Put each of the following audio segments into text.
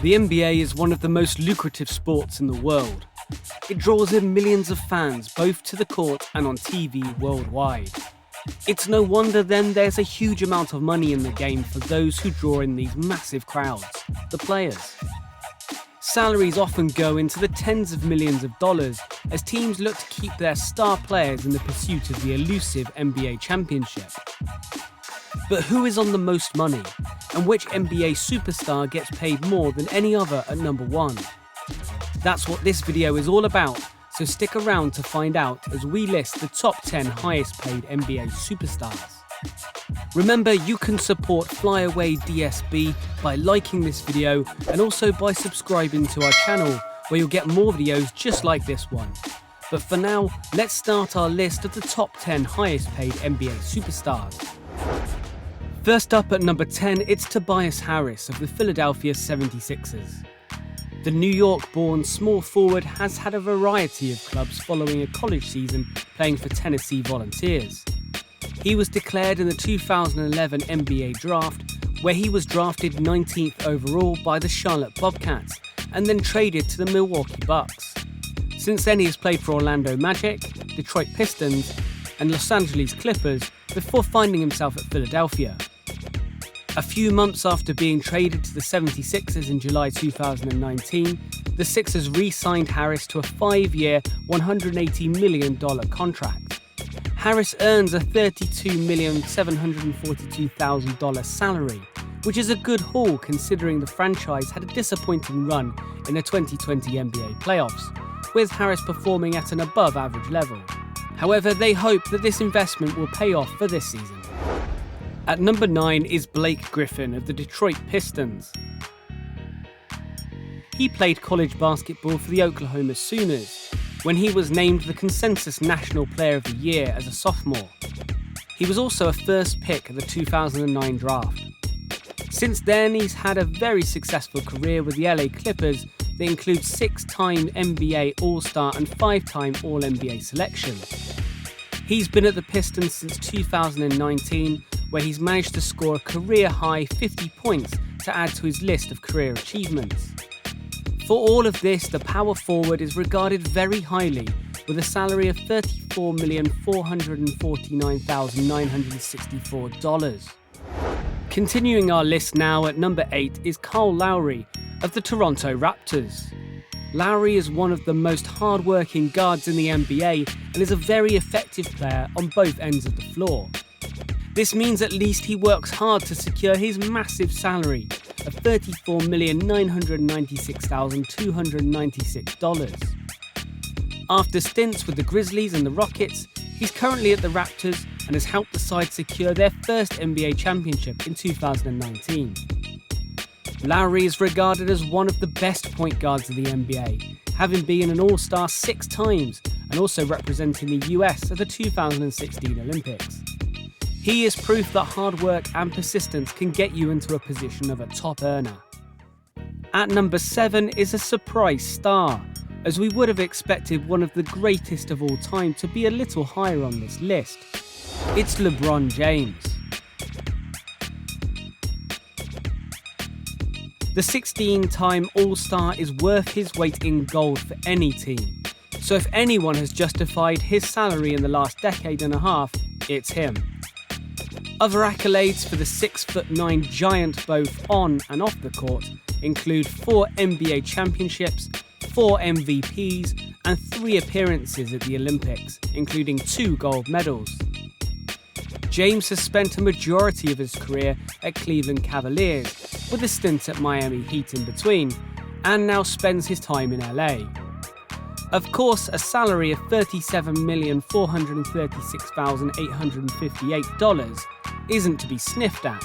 The NBA is one of the most lucrative sports in the world. It draws in millions of fans both to the court and on TV worldwide. It's no wonder then there's a huge amount of money in the game for those who draw in these massive crowds, the players. Salaries often go into the tens of millions of dollars as teams look to keep their star players in the pursuit of the elusive NBA championship. But who is on the most money, and which NBA superstar gets paid more than any other at number one? That's what this video is all about, so stick around to find out as we list the top 10 highest paid NBA superstars. Remember, you can support Flyaway DSB by liking this video and also by subscribing to our channel, where you'll get more videos just like this one. But for now, let's start our list of the top 10 highest paid NBA superstars. First up at number 10, it's Tobias Harris of the Philadelphia 76ers. The New York-born small forward has had a variety of clubs following a college season playing for Tennessee Volunteers. He was declared in the 2011 NBA draft, where he was drafted 19th overall by the Charlotte Bobcats and then traded to the Milwaukee Bucks. Since then he has played for Orlando Magic, Detroit Pistons and Los Angeles Clippers before finding himself at Philadelphia. A few months after being traded to the 76ers in July 2019, the Sixers re-signed Harris to a 5-year, $180 million contract. Harris earns a $32,742,000 salary, which is a good haul considering the franchise had a disappointing run in the 2020 NBA playoffs, with Harris performing at an above-average level. However, they hope that this investment will pay off for this season. At number 9 is Blake Griffin of the Detroit Pistons. He played college basketball for the Oklahoma Sooners when he was named the consensus National Player of the Year as a sophomore. He was also a first pick of the 2009 draft. Since then, he's had a very successful career with the LA Clippers that includes 6-time NBA All-Star and 5-time All-NBA selection. He's been at the Pistons since 2019, where he's managed to score a career-high 50 points to add to his list of career achievements. For all of this, the power forward is regarded very highly, with a salary of $34,449,964. Continuing our list now at number 8 is Kyle Lowry of the Toronto Raptors. Lowry is one of the most hard-working guards in the NBA and is a very effective player on both ends of the floor. This means at least he works hard to secure his massive salary of $34,996,296. After stints with the Grizzlies and the Rockets, he's currently at the Raptors and has helped the side secure their first NBA championship in 2019. Lowry is regarded as one of the best point guards of the NBA, having been an All-Star 6 times and also representing the US at the 2016 Olympics. He is proof that hard work and persistence can get you into a position of a top earner. At number 7 is a surprise star, as we would have expected one of the greatest of all time to be a little higher on this list. It's LeBron James. The 16-time All-Star is worth his weight in gold for any team, so if anyone has justified his salary in the last decade and a half, it's him. Other accolades for the 6'9" giant both on and off the court include 4 NBA championships, 4 MVPs, and 3 appearances at the Olympics, including 2 gold medals. James has spent a majority of his career at Cleveland Cavaliers, with a stint at Miami Heat in between, and now spends his time in LA. Of course, a salary of $37,436,858 isn't to be sniffed at,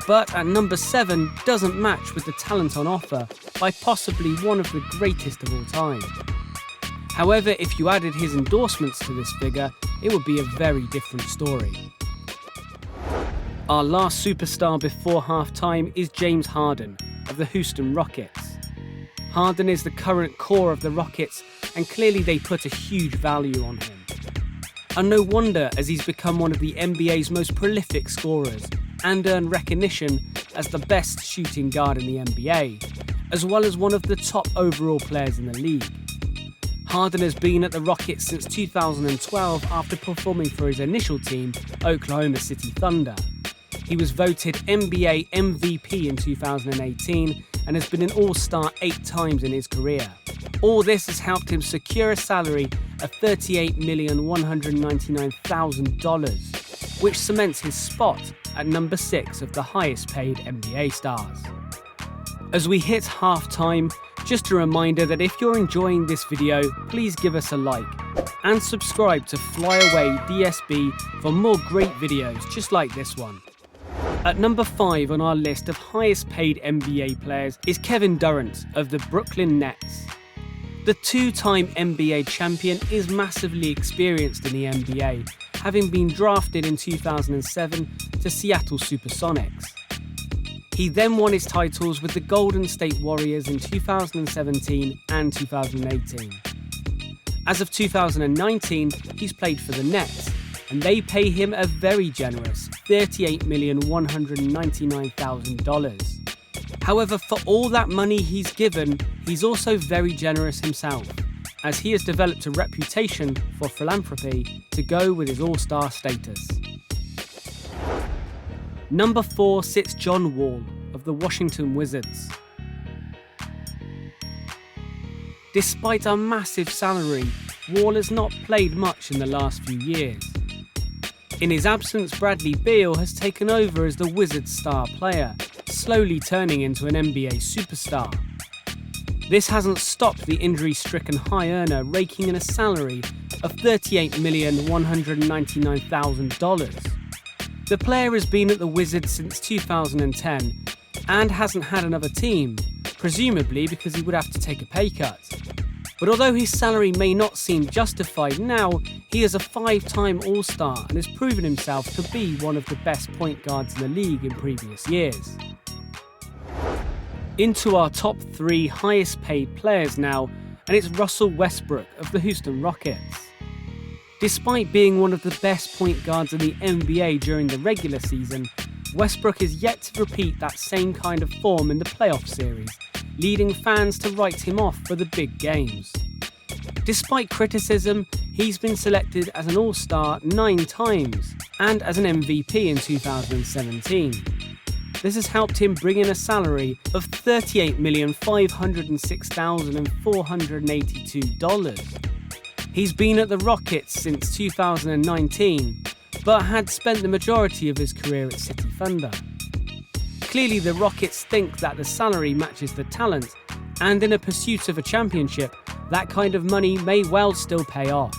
but at number 7 doesn't match with the talent on offer by possibly one of the greatest of all time. However, if you added his endorsements to this figure, it would be a very different story. Our last superstar before halftime is James Harden of the Houston Rockets. Harden is the current core of the Rockets, and clearly they put a huge value on him. And no wonder, as he's become one of the NBA's most prolific scorers and earned recognition as the best shooting guard in the NBA, as well as one of the top overall players in the league. Harden has been at the Rockets since 2012 after performing for his initial team, Oklahoma City Thunder. He was voted NBA MVP in 2018 and has been an All-Star 8 times in his career. All this has helped him secure a salary of $38,199,000, which cements his spot at number 6 of the highest paid NBA stars. As we hit half-time, just a reminder that if you're enjoying this video, please give us a like and subscribe to Fly Away DSB for more great videos just like this one. At number 5 on our list of highest paid NBA players is Kevin Durant of the Brooklyn Nets. The two-time NBA champion is massively experienced in the NBA, having been drafted in 2007 to Seattle Supersonics. He then won his titles with the Golden State Warriors in 2017 and 2018. As of 2019, he's played for the Nets, and they pay him a very generous $38,199,000. However, for all that money he's given, he's also very generous himself, as he has developed a reputation for philanthropy to go with his all-star status. Number 4 sits John Wall of the Washington Wizards. Despite a massive salary, Wall has not played much in the last few years. In his absence, Bradley Beal has taken over as the Wizards' star player, slowly turning into an NBA superstar. This hasn't stopped the injury-stricken high earner raking in a salary of $38,199,000. The player has been at the Wizards since 2010 and hasn't had another team, presumably because he would have to take a pay cut. But although his salary may not seem justified now, he is a 5-time All-Star and has proven himself to be one of the best point guards in the league in previous years. Into our top 3 highest paid players now, and it's Russell Westbrook of the Houston Rockets. Despite being one of the best point guards in the NBA during the regular season, Westbrook is yet to repeat that same kind of form in the playoff series, leading fans to write him off for the big games. Despite criticism, he's been selected as an All-Star 9 times and as an MVP in 2017. This has helped him bring in a salary of $38,506,482. He's been at the Rockets since 2019, but had spent the majority of his career at City Thunder. Clearly, the Rockets think that the salary matches the talent, and in a pursuit of a championship, that kind of money may well still pay off.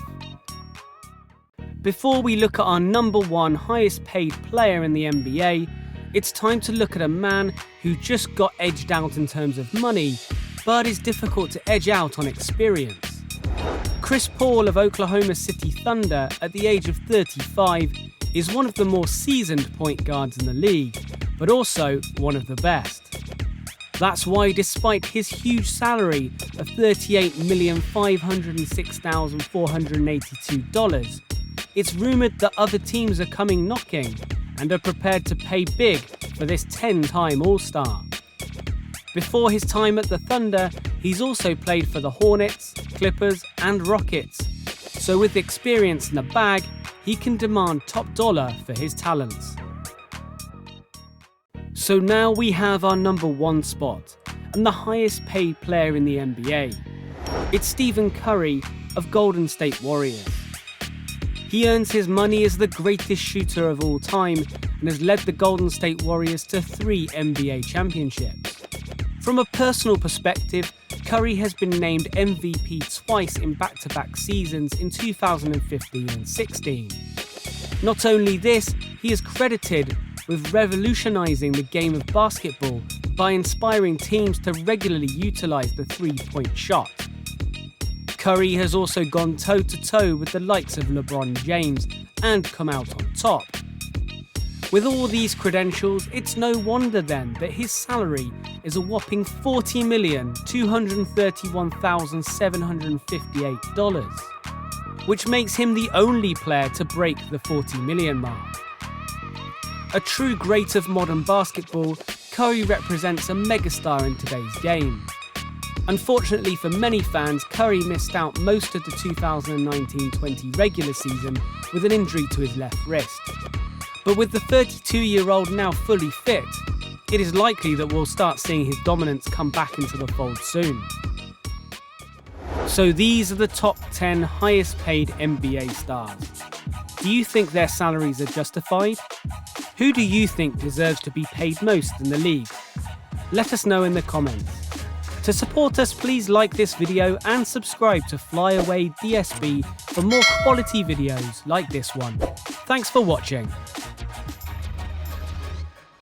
Before we look at our number 1 highest paid player in the NBA, it's time to look at a man who just got edged out in terms of money, but is difficult to edge out on experience. Chris Paul of Oklahoma City Thunder, at the age of 35, is one of the more seasoned point guards in the league, but also one of the best. That's why, despite his huge salary of $38,506,482, it's rumoured that other teams are coming knocking and are prepared to pay big for this 10-time All-Star. Before his time at the Thunder, he's also played for the Hornets, Clippers and Rockets, so with experience in the bag, he can demand top dollar for his talents. So now we have our number 1 spot, and the highest paid player in the NBA. It's Stephen Curry of Golden State Warriors. He earns his money as the greatest shooter of all time and has led the Golden State Warriors to 3 NBA championships. From a personal perspective, Curry has been named MVP twice in back-to-back seasons in 2015 and 16. Not only this, he is credited with revolutionising the game of basketball by inspiring teams to regularly utilise the three-point shot. Curry has also gone toe-to-toe with the likes of LeBron James and come out on top. With all these credentials, it's no wonder then that his salary is a whopping $40,231,758, which makes him the only player to break the 40 million mark. A true great of modern basketball, Curry represents a megastar in today's game. Unfortunately for many fans, Curry missed out most of the 2019-20 regular season with an injury to his left wrist. But with the 32-year-old now fully fit, it is likely that we'll start seeing his dominance come back into the fold soon. So these are the top 10 highest paid NBA stars. Do you think their salaries are justified? Who do you think deserves to be paid most in the league? Let us know in the comments. To support us, please like this video and subscribe to Flyaway DSB for more quality videos like this one. Thanks for watching.